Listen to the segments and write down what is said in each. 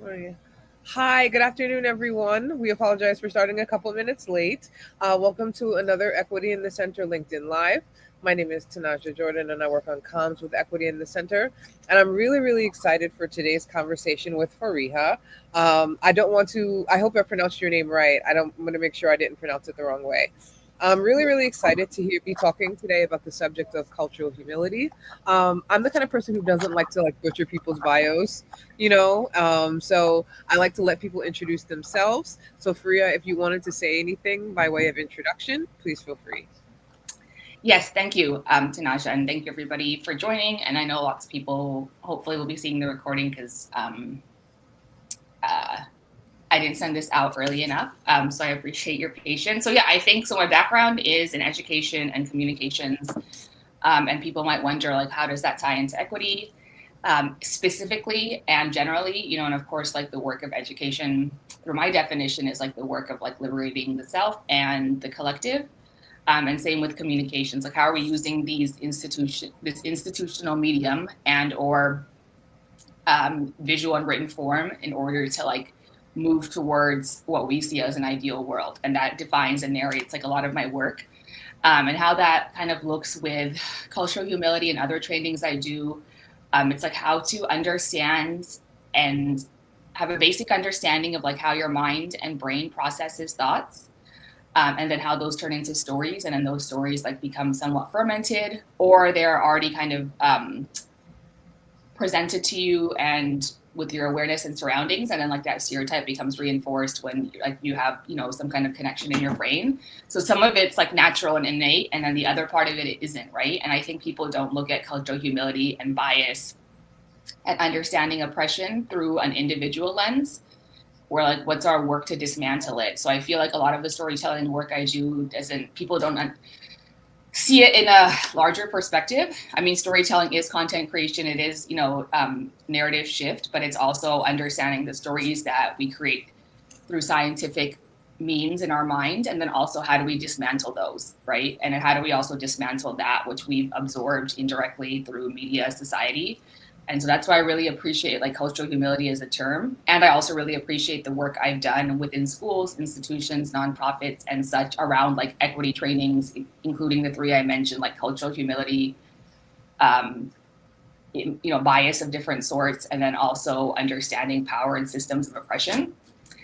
Oh, yeah. Hi, good afternoon, everyone. We apologize for starting a couple minutes late. Welcome to another Equity in the Center LinkedIn Live. My name is Tanaja Jordan, and I work on comms with Equity in the Center. And I'm really, really excited for today's conversation with Fariha. I don't want to, I hope I pronounced your name right. I'm going to make sure I didn't pronounce it the wrong way. I'm really, really excited to be talking today about the subject of cultural humility. I'm the kind of person who doesn't like to butcher people's bios, so I like to let people introduce themselves. So, Faria, if you wanted to say anything by way of introduction, please feel free. Yes, thank you, Tanaja, and thank you everybody for joining. And I know lots of people hopefully will be seeing the recording because uh, I didn't send this out early enough. So I appreciate your patience. So yeah, I think so. My background is in education and communications, and people might wonder like, how does that tie into equity? Specifically and generally, and of course, like the work of education, through my definition, is like the work of like liberating the self and the collective. And same with communications, like how are we using this institutional medium and or visual and written form in order to like move towards what we see as an ideal world, and that defines and narrates like a lot of my work, and how that kind of looks with cultural humility and other trainings I do. It's like how to understand and have a basic understanding of like how your mind and brain processes thoughts, and then how those turn into stories, and then those stories like become somewhat fermented, or they're already kind of presented to you and with your awareness and surroundings, and then like that stereotype becomes reinforced when like you have some kind of connection in your brain. So some of it's like natural and innate, and then the other part of it isn't, right? And I think people don't look at cultural humility and bias and understanding oppression through an individual lens, where like what's our work to dismantle it. So I feel like a lot of the storytelling work I do doesn't, people don't see it in a larger perspective. I mean, storytelling is content creation, it is narrative shift, but it's also understanding the stories that we create through scientific means in our mind, and then also how do we dismantle those, right? And then how do we also dismantle that which we've absorbed indirectly through media, society. And so that's why I really appreciate like cultural humility as a term. And I also really appreciate the work I've done within schools, institutions, nonprofits, and such around like equity trainings, including the three I mentioned, like cultural humility, um, bias of different sorts, and then also understanding power and systems of oppression.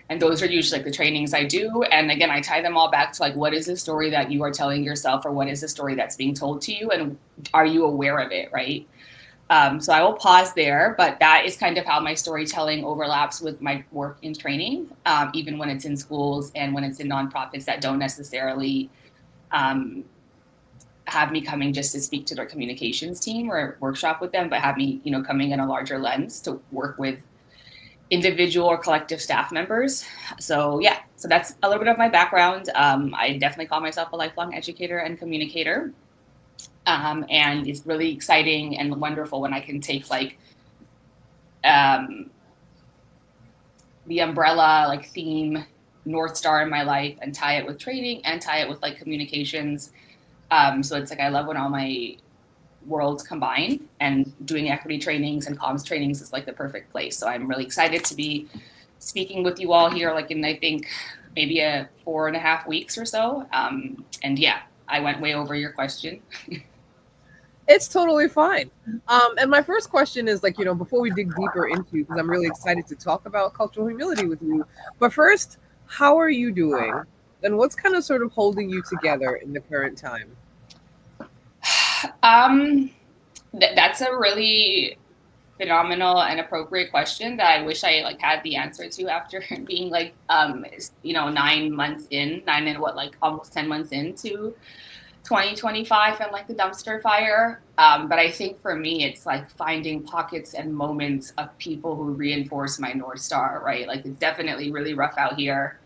And those are usually like the trainings I do. And again, I tie them all back to like, what is the story that you are telling yourself, or what is the story that's being told to you, and are you aware of it, right? So I will pause there, but that is kind of how my storytelling overlaps with my work in training, even when it's in schools and when it's in nonprofits that don't necessarily um, have me coming just to speak to their communications team or workshop with them, but have me, coming in a larger lens to work with individual or collective staff members. So yeah, so that's a little bit of my background. I definitely call myself a lifelong educator and communicator. And it's really exciting and wonderful when I can take like um, the umbrella like theme North Star in my life and tie it with training and tie it with like communications. So it's like I love when all my worlds combine, and doing equity trainings and comms trainings is like the perfect place. So I'm really excited to be speaking with you all here, like in I think maybe a 4.5 weeks or so. And yeah, I went way over your question. It's totally fine. And my first question is before we dig deeper into, because I'm really excited to talk about cultural humility with you. But first, how are you doing? And what's kind of sort of holding you together in the current time? um, that's a really phenomenal and appropriate question that I wish I like had the answer to after being like 9 months in, nine and what, like almost 10 months into 2025 and like the dumpster fire. But I think for me, it's like finding pockets and moments of people who reinforce my North Star, right? Like it's definitely really rough out here.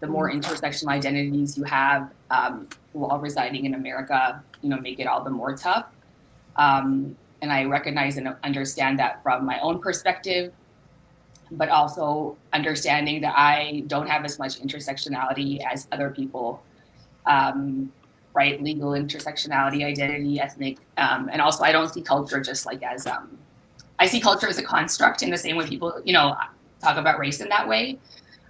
The more intersectional identities you have while residing in America, make it all the more tough. And I recognize and understand that from my own perspective, but also understanding that I don't have as much intersectionality as other people, right? Legal intersectionality, identity, ethnic, and also I don't see culture just like as I see culture as a construct in the same way people, talk about race in that way.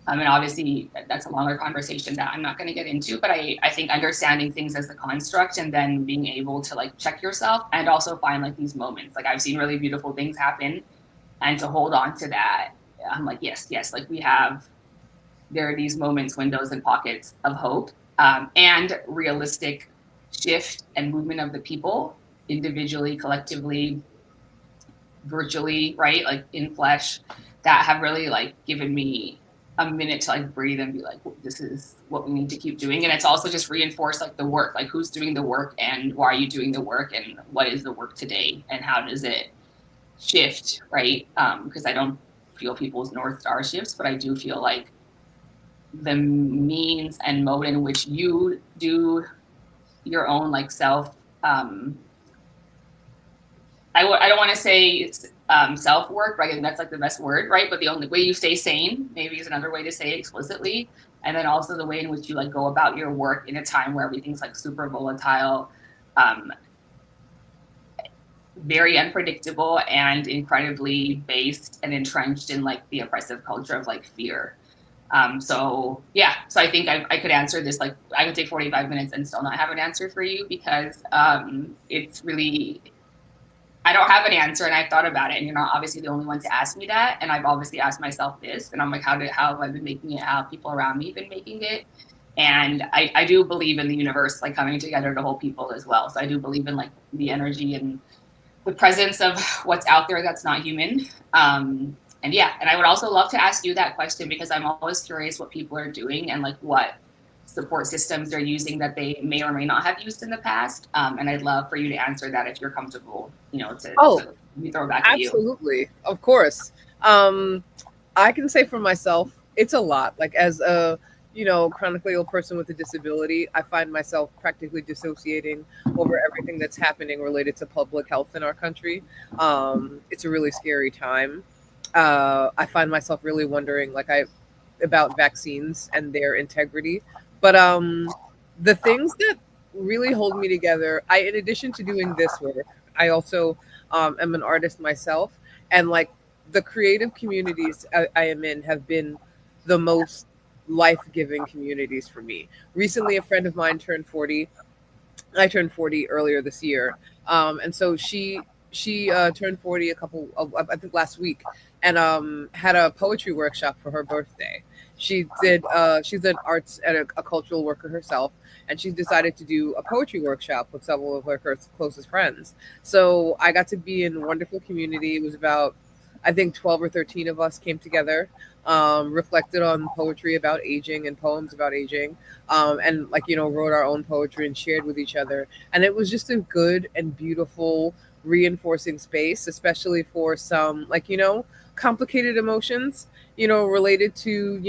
And obviously, that's a longer conversation that I'm not going to get into. But I think understanding things as a construct and then being able to like check yourself and also find like these moments. Like I've seen really beautiful things happen, and to hold on to that, I'm like, yes, like there are these moments, windows, and pockets of hope, and realistic shift and movement of the people individually, collectively, virtually, right? Like in flesh, that have really like given me a minute to like breathe and be like, this is what we need to keep doing. And it's also just reinforced like the work, like who's doing the work and why are you doing the work and what is the work today and how does it shift, right? Because I don't feel people's North Star shifts, but I do feel like the means and mode in which you do your own like self I don't want to say self work, right? And that's like the best word, right? But the only way you stay sane, maybe is another way to say it explicitly. And then also the way in which you like go about your work in a time where everything's like super volatile, um, very unpredictable, and incredibly based and entrenched in like the oppressive culture of like fear. So yeah, so I think I could answer this like I could take 45 minutes and still not have an answer for you because it's really I don't have an answer, and I've thought about it, and you're not obviously the only one to ask me that. And I've obviously asked myself this, and I'm like, how have I been making it? How have people around me been making it? And I do believe in the universe like coming together to hold people as well. So I do believe in like the energy and the presence of what's out there that's not human. And yeah, and I would also love to ask you that question because I'm always curious what people are doing and like what support systems they're using that they may or may not have used in the past. And I'd love for you to answer that if you're comfortable, Oh, to throw back at you. absolutely. Of course. Um, I can say for myself, it's a lot. Like as a, chronically ill person with a disability, I find myself practically dissociating over everything that's happening related to public health in our country. It's a really scary time. I find myself really wondering, about vaccines and their integrity. But the things that really hold me together, in addition to doing this work, I also am an artist myself, and like the creative communities I am in have been the most life-giving communities for me. Recently, a friend of mine turned 40. I turned 40 earlier this year, and so she turned 40 I think last week, and had a poetry workshop for her birthday. She's an arts and a cultural worker herself, and she decided to do a poetry workshop with several of her closest friends. So I got to be in a wonderful community. It was about, I think, 12 or 13 of us came together, reflected on poetry about aging and poems about aging, and wrote our own poetry and shared with each other. And it was just a good and beautiful reinforcing space, especially for some complicated emotions, related to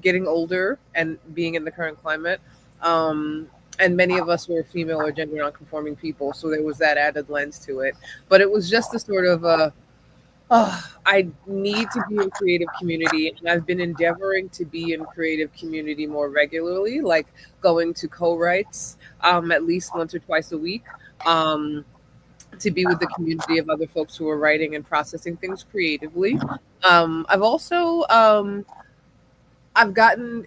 getting older and being in the current climate. And many of us were female or gender nonconforming people, so there was that added lens to it. But it was just a sort of I need to be in creative community, and I've been endeavoring to be in creative community more regularly, like going to co-writes at least once or twice a week, to be with the community of other folks who are writing and processing things creatively. I've also I've gotten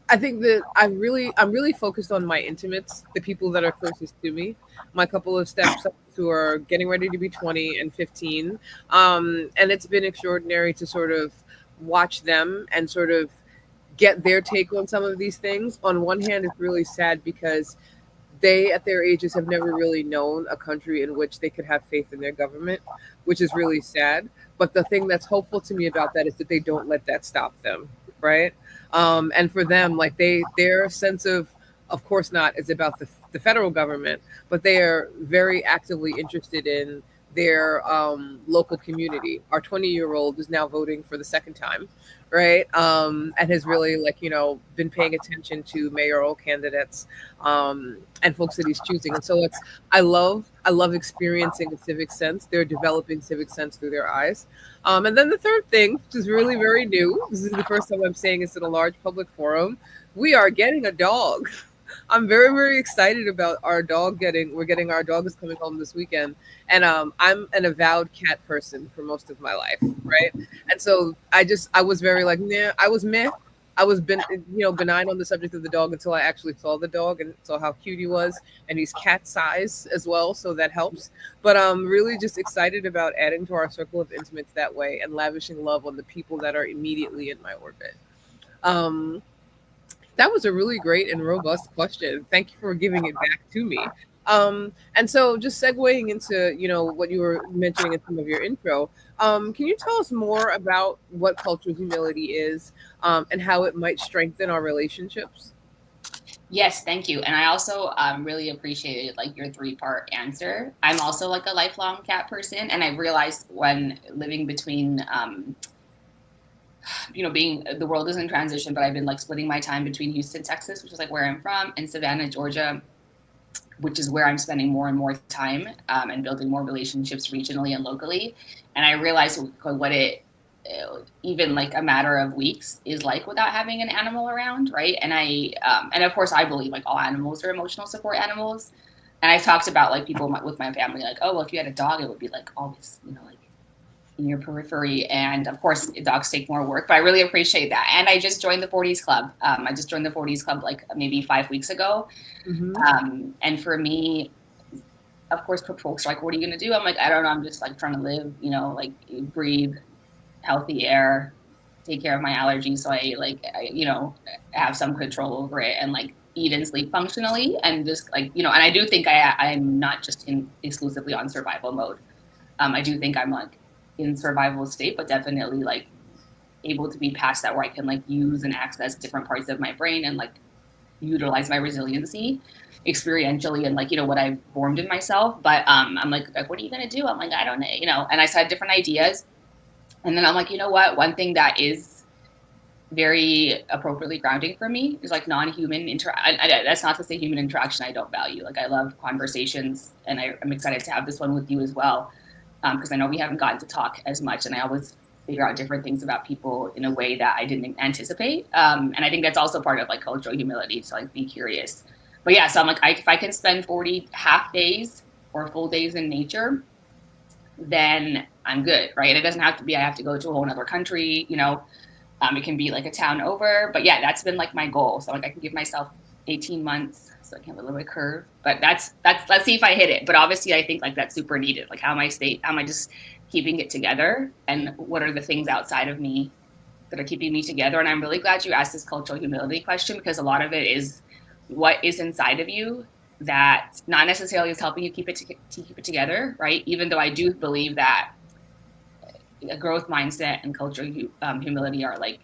I think that I'm really focused on my intimates, the people that are closest to me, my couple of stepsons who are getting ready to be 20 and 15. And it's been extraordinary to sort of watch them and sort of get their take on some of these things. On one hand, it's really sad because they, at their ages, have never really known a country in which they could have faith in their government, which is really sad. But the thing that's hopeful to me about that is that they don't let that stop them, right? And for them, like their sense of course not, is about the federal government, but they are very actively interested in their local community. Our 20-year-old is now voting for the second time, right? And has really been paying attention to mayoral candidates, and folks that he's choosing. And so I love experiencing a civic sense. They're developing civic sense through their eyes. And then the third thing, which is really very new, this is the first time I'm saying this in a large public forum, we are getting a dog. I'm very, very excited about our dog getting. We're getting our dog is coming home this weekend, and I'm an avowed cat person for most of my life, right? And so I was very like, nah, I was meh. I was benign on the subject of the dog until I actually saw the dog and saw how cute he was, and he's cat size as well, so that helps. But I'm really just excited about adding to our circle of intimates that way and lavishing love on the people that are immediately in my orbit. Um, that was a really great and robust question. Thank you for giving it back to me. And so, just segueing into what you were mentioning in some of your intro, can you tell us more about what cultural humility is, and how it might strengthen our relationships? Yes, thank you. And I also really appreciated like your three-part answer. I'm also like a lifelong cat person, and I realized when living between, being the world is in transition, but I've been like splitting my time between Houston, Texas, which is like where I'm from, and Savannah, Georgia, which is where I'm spending more and more time and building more relationships regionally and locally. And I realized what it even like a matter of weeks is like without having an animal around, right? And of course I believe like all animals are emotional support animals. And I've talked about like people with my family like, oh well, if you had a dog, it would be like always, like in your periphery. And of course, dogs take more work, but I really appreciate that. And I just joined the 40s Club. I just joined the 40s Club like maybe 5 weeks ago. Hmm. And for me, of course, folks are like, what are you going to do? I'm like, I don't know. I'm just like trying to live, like breathe healthy air, take care of my allergies. So have some control over it and like eat and sleep functionally. And just like, and I do think I'm not just exclusively on survival mode. I do think I'm like in survival state, but definitely like able to be past that where I can like use and access different parts of my brain and like utilize my resiliency experientially and like what I've formed in myself. But I'm like what are you gonna do? I'm like I don't know, and I had different ideas, and then I'm like what, one thing that is very appropriately grounding for me is like non-human that's not to say human interaction I don't value. Like I love conversations, and I'm excited to have this one with you as well, because I know we haven't gotten to talk as much, and I always figure out different things about people in a way that I didn't anticipate. And I think that's also part of like cultural humility to like be curious. But yeah, so I'm like, if I can spend 40 half days or full days in nature, then I'm good, right? And it doesn't have to be, I have to go to a whole other country, it can be like a town over. But yeah, that's been like my goal. So like I can give myself 18 months so I can have a little bit of curve. But that's let's see if I hit it. But obviously I think like that's super needed. Like how am I just keeping it together? And what are the things outside of me that are keeping me together? And I'm really glad you asked this cultural humility question, because a lot of it is what is inside of you that not necessarily is helping you keep it together, right? Even though I do believe that a growth mindset and cultural humility are like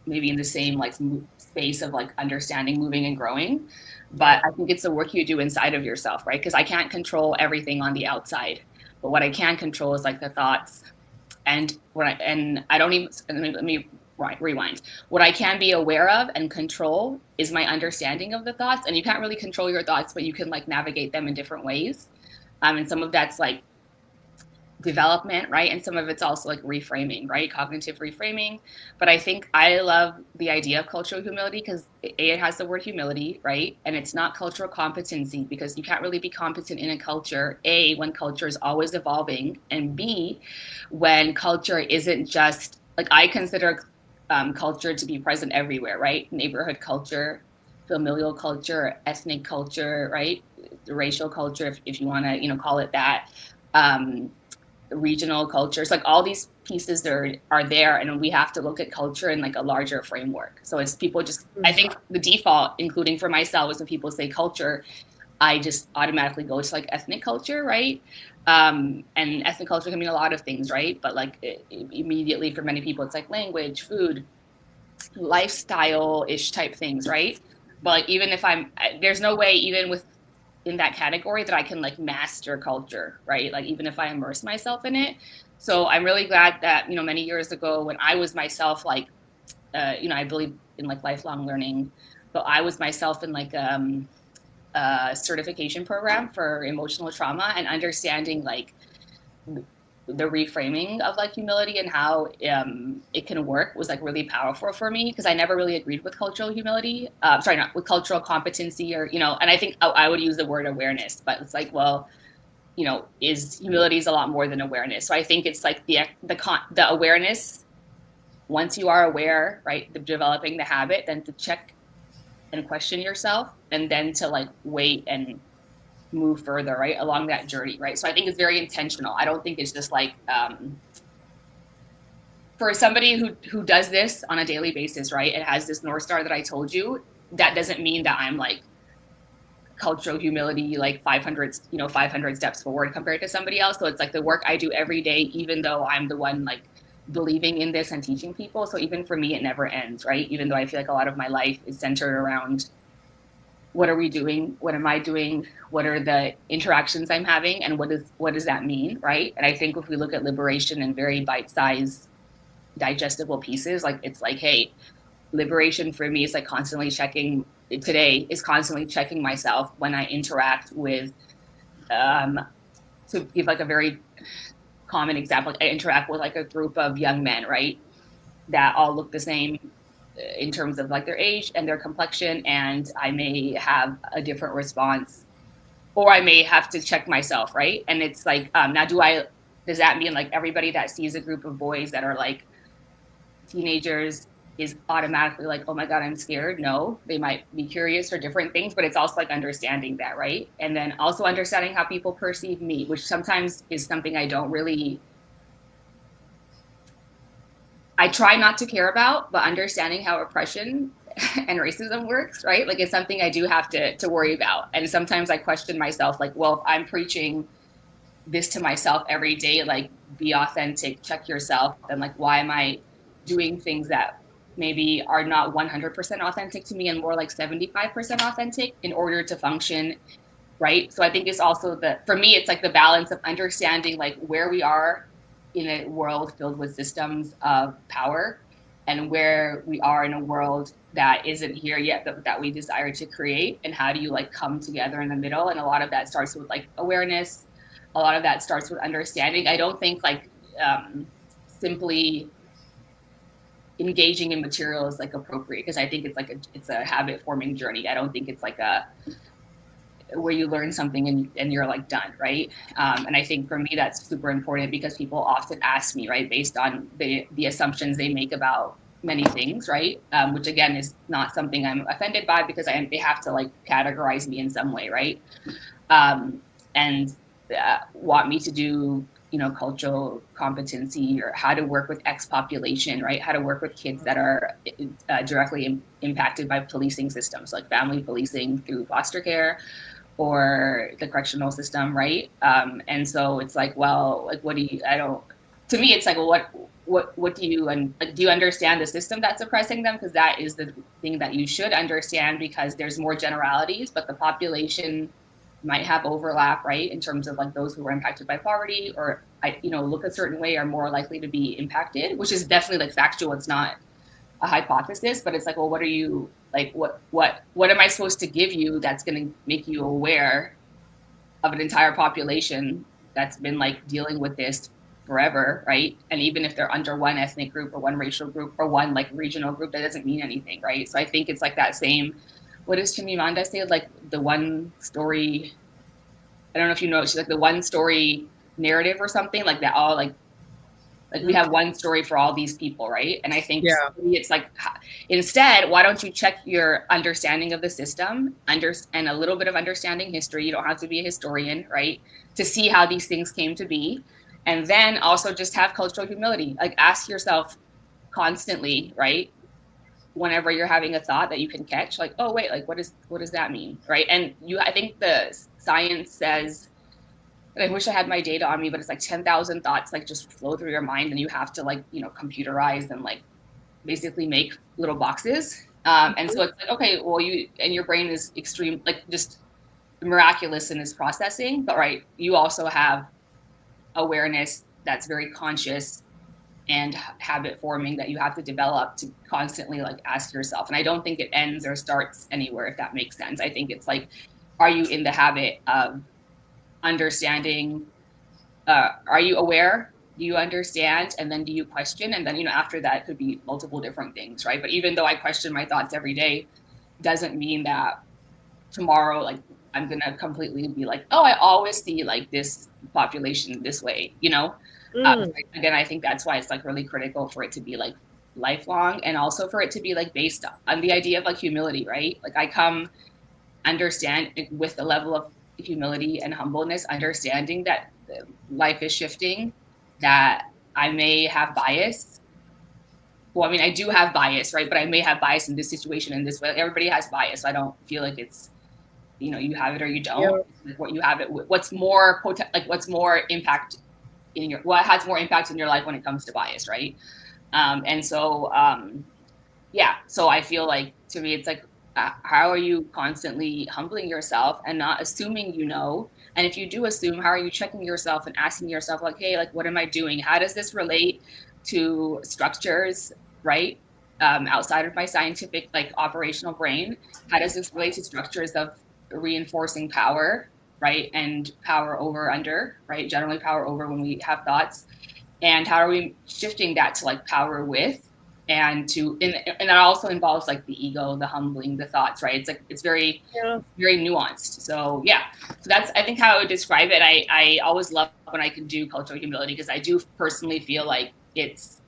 maybe in the same like space of like understanding, moving, and growing. But I think it's the work you do inside of yourself, right? Because I can't control everything on the outside, but what I can control is like the thoughts. And I don't even let me rewind. What I can be aware of and control is my understanding of the thoughts. And you can't really control your thoughts, but you can like navigate them in different ways. And some of that's like development, right? And some of it's also like reframing, right? Cognitive reframing. But I think I love the idea of cultural humility because it has the word humility, right? And it's not cultural competency, because you can't really be competent in a culture, A, when culture is always evolving, and B, when culture isn't just like, I consider culture to be present everywhere, right? Neighborhood culture, familial culture, ethnic culture, right? Racial culture, if you want to, call it that. Regional cultures, like all these pieces are there, and we have to look at culture in like a larger framework. So it's people just, I think the default, including for myself, is when people say culture, I just automatically go to like ethnic culture, right? And ethnic culture can mean a lot of things, right? But like immediately for many people, it's like language, food, lifestyle-ish type things, right? But like, even if there's no way, even with in that category, that I can like master culture, right? Like even if I immerse myself in it. So I'm really glad that, many years ago when I was myself, like, I believe in like lifelong learning, but I was myself in like a certification program for emotional trauma and understanding like the reframing of like humility and how it can work was like really powerful for me, because I never really agreed with cultural humility. Sorry, not with cultural competency, or, you know, and I think I would use the word awareness, but it's like, well, you know, is humility is a lot more than awareness. So I think it's like the awareness, once you are aware, right, developing the habit, then to check and question yourself, and then to like wait and move further, right, along that journey, right? So I think it's very intentional. I don't think it's just like for somebody who does this on a daily basis, right, it has this North Star that I told you, that doesn't mean that I'm like cultural humility like 500 steps forward compared to somebody else. So it's like the work I do every day, even though I'm the one like believing in this and teaching people. So even for me, it never ends, right? Even though I feel like a lot of my life is centered around what are we doing, what am I doing, what are the interactions I'm having, and what does that mean, right? And I think if we look at liberation in very bite-sized digestible pieces, like it's like, hey, liberation for me is like constantly checking, today is constantly checking myself when I interact with to give like a very common example, I interact with like a group of young men, right, that all look the same in terms of like their age and their complexion, and I may have a different response, or I may have to check myself, right? And it's like, now does that mean like everybody that sees a group of boys that are like teenagers is automatically like, oh my God, I'm scared? No, they might be curious for different things, but it's also like understanding that, right? And then also understanding how people perceive me, which sometimes is something I try not to care about, but understanding how oppression and racism works, right? Like it's something I do have to worry about. And sometimes I question myself, like, well, if I'm preaching this to myself every day, like be authentic, check yourself, then like why am I doing things that maybe are not 100% authentic to me and more like 75% authentic in order to function, right? So I think it's also for me, it's like the balance of understanding like where we are in a world filled with systems of power, and where we are in a world that isn't here yet, that we desire to create, and how do you like come together in the middle. And a lot of that starts with like awareness, a lot of that starts with understanding. I don't think like simply engaging in material is like appropriate, because I think it's like it's a habit forming journey. I don't think it's like a where you learn something and you're like done, right? And I think for me that's super important, because people often ask me, right, based on the assumptions they make about many things, right? Which again is not something I'm offended by, because they have to like categorize me in some way, right? And want me to do, you know, cultural competency, or how to work with X population, right? How to work with kids that are directly impacted by policing systems, like family policing through foster care or the correctional system, right? And so it's like, well, like, what do you? I don't. To me, it's like, well, what do you, and like, do you understand the system that's oppressing them? Because that is the thing that you should understand, because there's more generalities, but the population might have overlap, right? In terms of like those who were impacted by poverty, or you know, look a certain way, are more likely to be impacted, which is definitely like factual. It's not a hypothesis, but it's like, well, what are you like? What am I supposed to give you that's going to make you aware of an entire population that's been like dealing with this forever, right? And even if they're under one ethnic group or one racial group or one like regional group, that doesn't mean anything, right? So I think it's like that same. What does Chimamanda say? Like the one story. I don't know if you know. She's like the one story narrative or something like that. All like we have one story for all these people, right? And I think it's like, instead, why don't you check your understanding of the system, and a little bit of understanding history. You don't have to be a historian, right, to see how these things came to be. And then also just have cultural humility. Like ask yourself constantly, right, whenever you're having a thought that you can catch, like, oh wait, like what does that mean, right? And I think the science says, I wish I had my data on me, but it's like 10,000 thoughts like just flow through your mind, and you have to like, you know, computerize and like basically make little boxes. And so it's like, okay, well, your brain is extreme, like just miraculous in its processing, but right, you also have awareness that's very conscious and habit forming that you have to develop to constantly like ask yourself. And I don't think it ends or starts anywhere, if that makes sense. I think it's like, are you in the habit of understanding, are you aware Do you understand? And then do you question? And then, after that, it could be multiple different things, right? But even though I question my thoughts every day, doesn't mean that tomorrow, like, I'm gonna completely be like, oh, I always see like this population this way. Mm, Again, I think that's why it's like really critical for it to be like lifelong, and also for it to be like based on the idea of like humility, right? Like I come understand with the level of humility and humbleness, understanding that life is shifting, that I may have bias. Well, I mean, I do have bias, right? But I may have bias in this situation in this way. Everybody has bias. So I don't feel like it's, you have it or you don't. yeah. Like what you have it. What's more like what's more impact in your, what has more impact in your life when it comes to bias, right? And so yeah, so I feel like, to me it's like, how are you constantly humbling yourself and not assuming, and if you do assume, how are you checking yourself and asking yourself, like, hey, like, what am I doing? How does this relate to structures, right? Outside of my scientific, like, operational brain, how does this relate to structures of reinforcing power, right? And power over under, right? Generally power over when we have thoughts. And how are we shifting that to like power with, and that also involves like the ego, the humbling, the thoughts, right? It's like it's Yeah. very nuanced. So yeah, so that's, I think, how I would describe it. I always love when I can do cultural humility, because I do personally feel like it's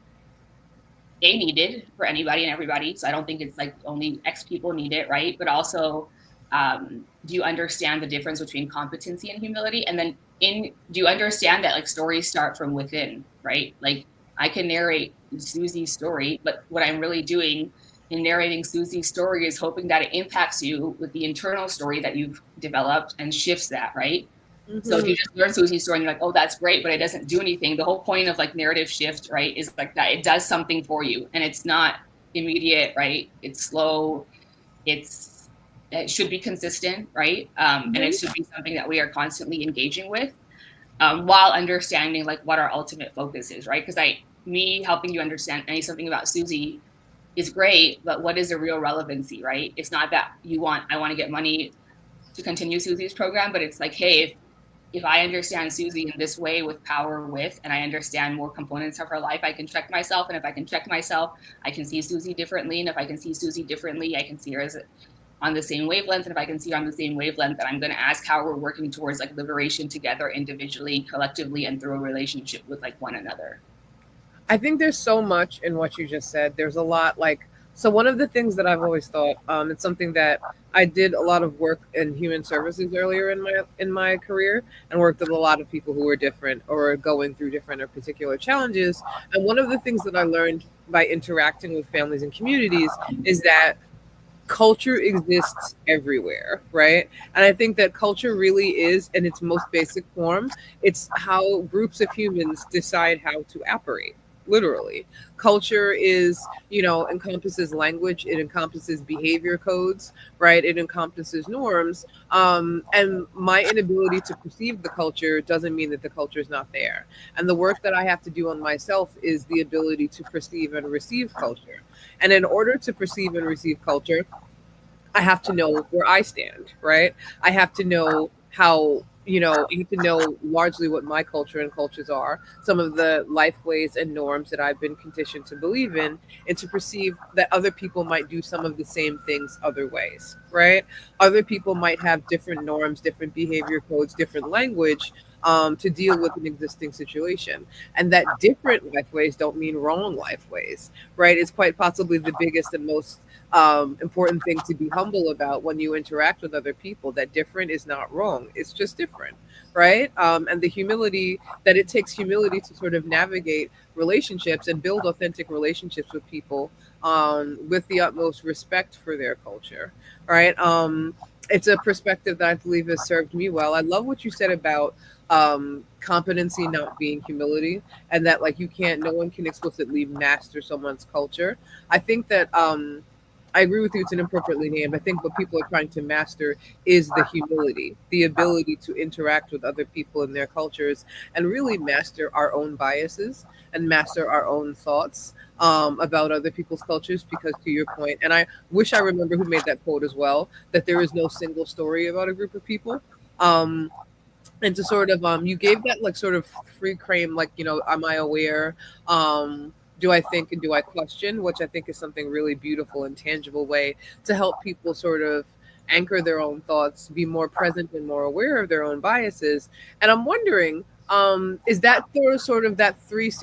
needed for anybody and everybody. So I don't think it's like only X people need it, right? But also, do you understand the difference between competency and humility? And then do you understand that like stories start from within, right? Like I can narrate Susie's story, but what I'm really doing in narrating Susie's story is hoping that it impacts you with the internal story that you've developed and shifts that, right? So if Mm-hmm. you just learn Susie's story and you're like, oh, that's great, but it doesn't do anything, the whole point of like narrative shift, right, is like that it does something for you, and it's not immediate, right? It's slow. It should be consistent, right? And it should be something that we are constantly engaging with, while understanding like what our ultimate focus is, right? Because me helping you understand something about Susie is great, but what is the real relevancy, right? It's not that I want to get money to continue Susie's program, but it's like, hey, if I understand Susie in this way with power with, and I understand more components of her life, I can check myself. And if I can check myself, I can see Susie differently. And if I can see Susie differently, I can see her as on the same wavelength. And if I can see her on the same wavelength, then I'm going to ask how we're working towards like liberation together, individually, collectively, and through a relationship with like one another. I think there's so much in what you just said. There's a lot like so one of the things that I've always thought, it's something that I did a lot of work in human services earlier in my career and worked with a lot of people who were different or going through different or particular challenges. And one of the things that I learned by interacting with families and communities is that culture exists everywhere, right? And I think that culture really is, in its most basic form, it's how groups of humans decide how to operate. Literally, culture is, encompasses language, it encompasses behavior codes, right? It encompasses norms. And my inability to perceive the culture doesn't mean that the culture is not there. And the work that I have to do on myself is the ability to perceive and receive culture. And in order to perceive and receive culture, I have to know where I stand, right? I have to know how, I have to know largely what my culture and cultures are, some of the life ways and norms that I've been conditioned to believe in, and to perceive that other people might do some of the same things other ways, right? Other people might have different norms, different behavior codes, different language, to deal with an existing situation. And that different life ways don't mean wrong life ways, right? It's quite possibly the biggest and most important thing to be humble about when you interact with other people, that different is not wrong. It's just different, right? And the humility that it takes humility to sort of navigate relationships and build authentic relationships with people, with the utmost respect for their culture, right? It's a perspective that I believe has served me well. I love what you said about competency not being humility, and that like you can't, no one can explicitly master someone's culture. I think that I agree with you, it's inappropriately named. I think what people are trying to master is the humility, the ability to interact with other people and their cultures, and really master our own biases and master our own thoughts about other people's cultures. Because to your point, and I wish I remember who made that quote as well, that there is no single story about a group of people. Um, and to sort of you gave that like sort of free frame, like, am I aware, do I think and do I question, which I think is something really beautiful and tangible way to help people sort of anchor their own thoughts, be more present and more aware of their own biases. And I'm wondering, is that sort of that series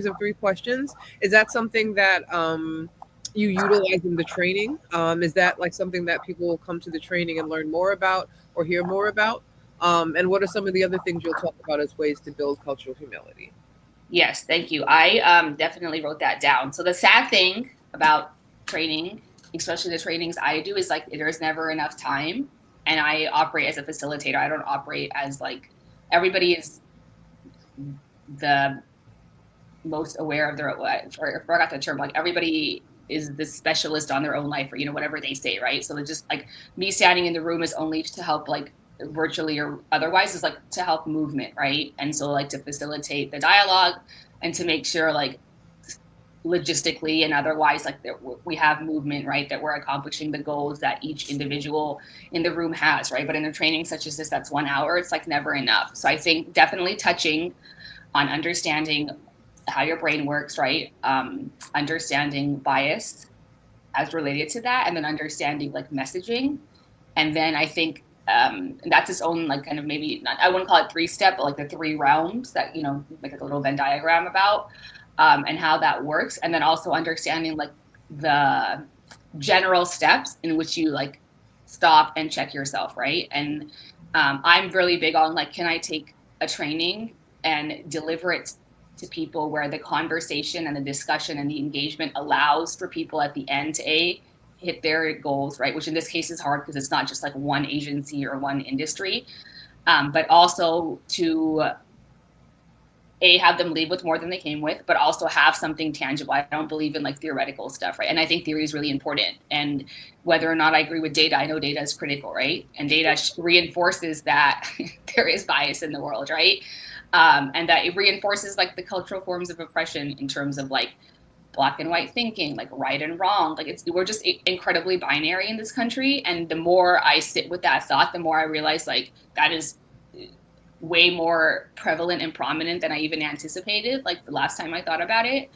of three questions, is that something that you utilize in the training? Is that like something that people will come to the training and learn more about or hear more about? And what are some of the other things you'll talk about as ways to build cultural humility? Yes, thank you. I definitely wrote that down. So the sad thing about training, especially the trainings I do, is like there's never enough time, and I operate as a facilitator. I don't operate as like everybody is the most aware of their, or I forgot the term, like everybody is the specialist on their own life, or whatever they say, right? So it's just like me standing in the room is only to help, like virtually or otherwise, is like to help movement, right? And so like to facilitate the dialogue and to make sure like logistically and otherwise, like that we have movement, right, that we're accomplishing the goals that each individual in the room has, right? But in a training such as this, that's 1 hour, it's like never enough. So I think definitely touching on understanding how your brain works, right? Understanding bias as related to that, and then understanding like messaging. And then I think that's its own like kind of, maybe not, I wouldn't call it 3-step, but like the 3 realms that, like a little Venn diagram about, and how that works. And then also understanding like the general steps in which you like stop and check yourself, right? And I'm really big on like, can I take a training and deliver it to people where the conversation and the discussion and the engagement allows for people at the end to hit their goals, right? Which in this case is hard because it's not just like one agency or one industry, but also to have them leave with more than they came with, but also have something tangible. I don't believe in like theoretical stuff, right? And I think theory is really important. And whether or not I agree with data, I know data is critical, right? And data reinforces that there is bias in the world, right? And that it reinforces like the cultural forms of oppression in terms of like black and white thinking, like right and wrong. Like we're just incredibly binary in this country. And the more I sit with that thought, the more I realize like that is way more prevalent and prominent than I even anticipated, like the last time I thought about it.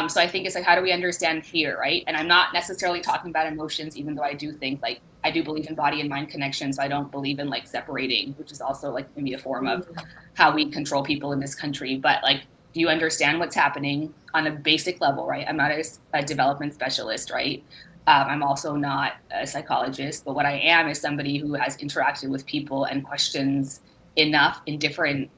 So I think it's like, how do we understand fear, right? And I'm not necessarily talking about emotions, even though I do think like, I do believe in body and mind connection. So I don't believe in like separating, which is also like maybe a form of how we control people in this country. But like, do you understand what's happening on a basic level, right? I'm not a development specialist, right? I'm also not a psychologist, but what I am is somebody who has interacted with people and questions enough in different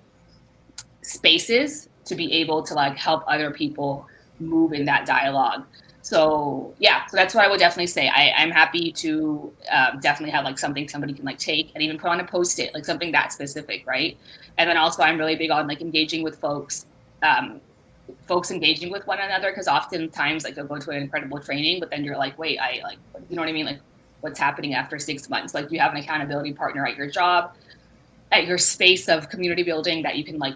spaces to be able to like help other people move in that dialogue. So yeah, so that's what I would definitely say. I'm happy to definitely have like something somebody can like take and even put on a post-it, like something that specific, right? And then also I'm really big on like engaging with folks, folks engaging with one another, because oftentimes like they'll go to an incredible training, but then you're like, wait, I like, you know what I mean? Like what's happening after 6 months? Like you have an accountability partner at your job, at your space of community building that you can like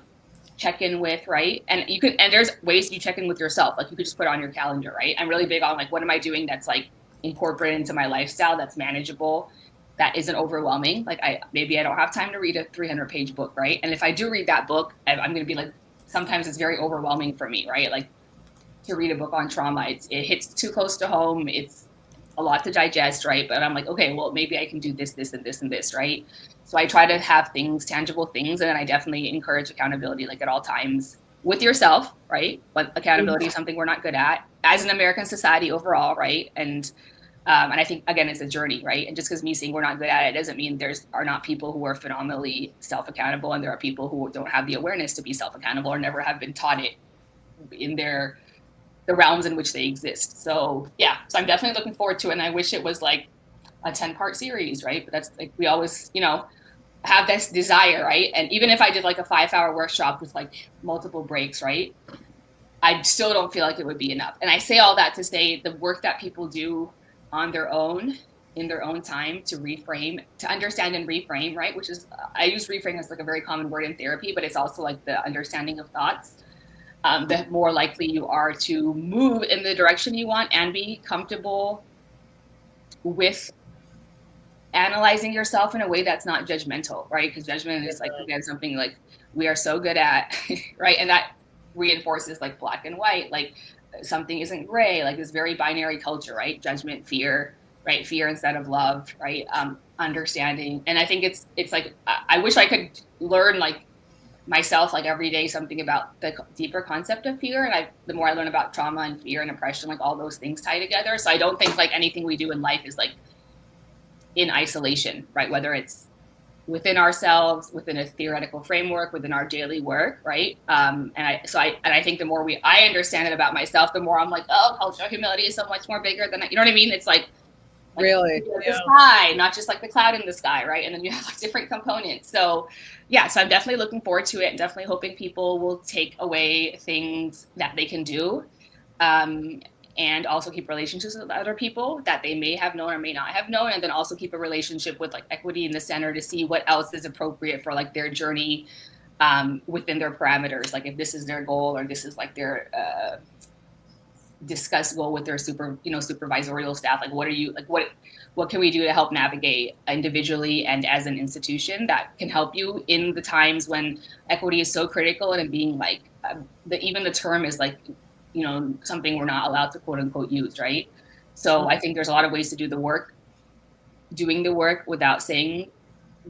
check in with, right? And you can, and there's ways you check in with yourself. Like you could just put it on your calendar, right? I'm really big on like, what am I doing that's like incorporated into my lifestyle, that's manageable, that isn't overwhelming. Like maybe I don't have time to read a 300-page book, right? And if I do read that book, I'm going to be like, sometimes it's very overwhelming for me, right? Like to read a book on trauma, it hits too close to home. It's a lot to digest, right? But I'm like, okay, well, maybe I can do this, this, and this, and this, right? So I try to have things, tangible things, and then I definitely encourage accountability, like at all times with yourself, right? But accountability is something we're not good at as an American society overall, right? And I think again, it's a journey, right? And just because me saying we're not good at it doesn't mean there's are not people who are phenomenally self-accountable, and there are people who don't have the awareness to be self-accountable or never have been taught it in the realms in which they exist. So yeah, so I'm definitely looking forward to it, and I wish it was like a 10-part series, right? But that's like, we always, have this desire, right? And even if I did like a 5-hour workshop with like multiple breaks, right? I still don't feel like it would be enough. And I say all that to say the work that people do on their own, in their own time, to reframe, to understand and reframe, right? Which is, I use reframe as like a very common word in therapy, but it's also like the understanding of thoughts. The more likely you are to move in the direction you want and be comfortable with analyzing yourself in a way that's not judgmental, right? Because judgment is like, again, something like we are so good at, right? And that reinforces like black and white, like something isn't gray, like this very binary culture, right? Judgment, fear, right? Fear instead of love, right? Understanding. And I think it's like, I wish I could learn like myself like every day something about the deeper concept of fear. And the more I learn about trauma and fear and oppression, like all those things tie together. So I don't think like anything we do in life is like in isolation, right? Whether it's within ourselves, within a theoretical framework, within our daily work, right? And I think the more I understand it about myself, the more I'm like, oh, cultural humility is so much more bigger than you know what I mean? It's like really the sky, not just like the cloud in the sky, right? And then you have like different components. So yeah, so I'm definitely looking forward to it, and definitely hoping people will take away things that they can do. And also keep relationships with other people that they may have known or may not have known, and then also keep a relationship with like equity in the center to see what else is appropriate for like their journey within their parameters. Like if this is their goal or this is like their discussed goal with their supervisorial staff, like what are you like what can we do to help navigate individually and as an institution that can help you in the times when equity is so critical, and being like even the term is like something we're not allowed to quote unquote use, right? So I think there's a lot of ways to do the work, doing the work without saying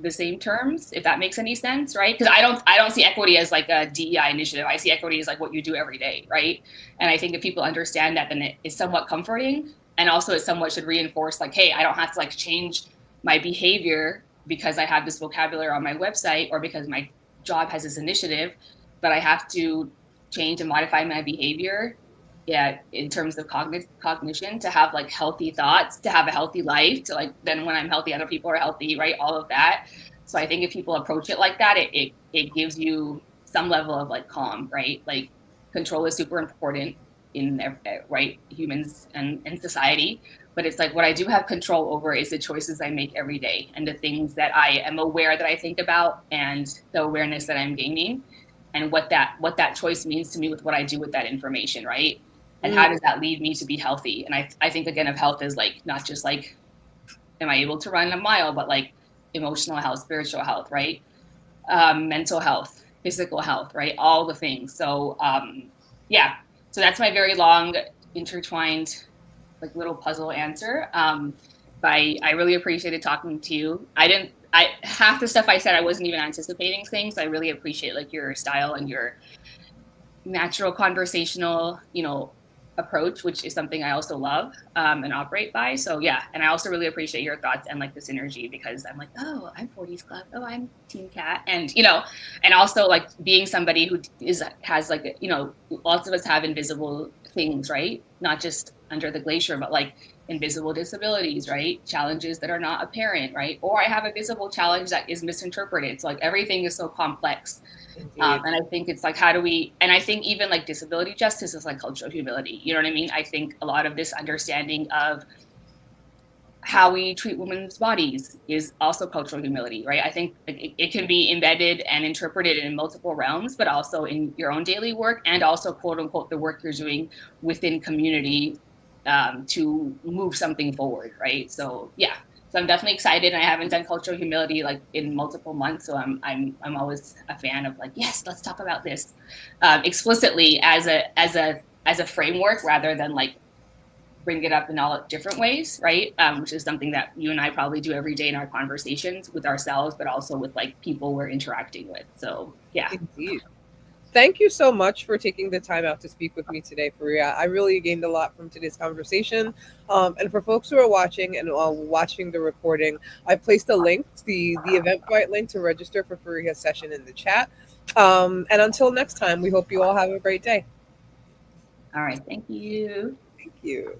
the same terms, if that makes any sense, right? Because I don't see equity as like a DEI initiative. I see equity as like what you do every day, right? And I think if people understand that, then it is somewhat comforting, and also it somewhat should reinforce like, hey, I don't have to like change my behavior because I have this vocabulary on my website or because my job has this initiative, but I have to change and modify my behavior, yeah, in terms of cognition, to have like healthy thoughts, to have a healthy life, to like then when I'm healthy, other people are healthy, right? All of that. So I think if people approach it like that, it gives you some level of like calm, right? Like control is super important in right humans and society, but it's like what I do have control over is the choices I make every day and the things that I am aware that I think about, and the awareness that I'm gaining, and what that choice means to me with what I do with that information, right? And how does that lead me to be healthy? And I think again of health is like not just like am I able to run a mile, but like emotional health, spiritual health, right? Mental health, physical health, right? All the things. So yeah, so that's my very long intertwined like little puzzle answer. But I really appreciated talking to you. Half the stuff I said I wasn't even anticipating saying, so I really appreciate like your style and your natural conversational, approach, which is something I also love and operate by. So yeah, and I also really appreciate your thoughts and like the synergy, because I'm like, oh, I'm 40s Club, oh, I'm Team Cat, and and also like being somebody who has like lots of us have invisible things, right? Not just under the glacier, but like invisible disabilities, right? Challenges that are not apparent, right? Or I have a visible challenge that is misinterpreted. So like everything is so complex. And I think it's like, how do we, and I think even like disability justice is like cultural humility. You know what I mean? I think a lot of this understanding of how we treat women's bodies is also cultural humility, right? I think it can be embedded and interpreted in multiple realms, but also in your own daily work, and also quote unquote the work you're doing within community to move something forward, right? So yeah. So I'm definitely excited, and I haven't done cultural humility like in multiple months. So I'm always a fan of like, yes, let's talk about this explicitly as a framework, rather than like bring it up in all different ways, right? Which is something that you and I probably do every day in our conversations with ourselves, but also with like people we're interacting with. So yeah. Indeed. Thank you so much for taking the time out to speak with me today, Faria. I really gained a lot from today's conversation. And for folks who are watching and watching the recording, I placed a link, the Eventbrite link to register for Faria's session in the chat. And until next time, we hope you all have a great day. All right. Thank you. Thank you.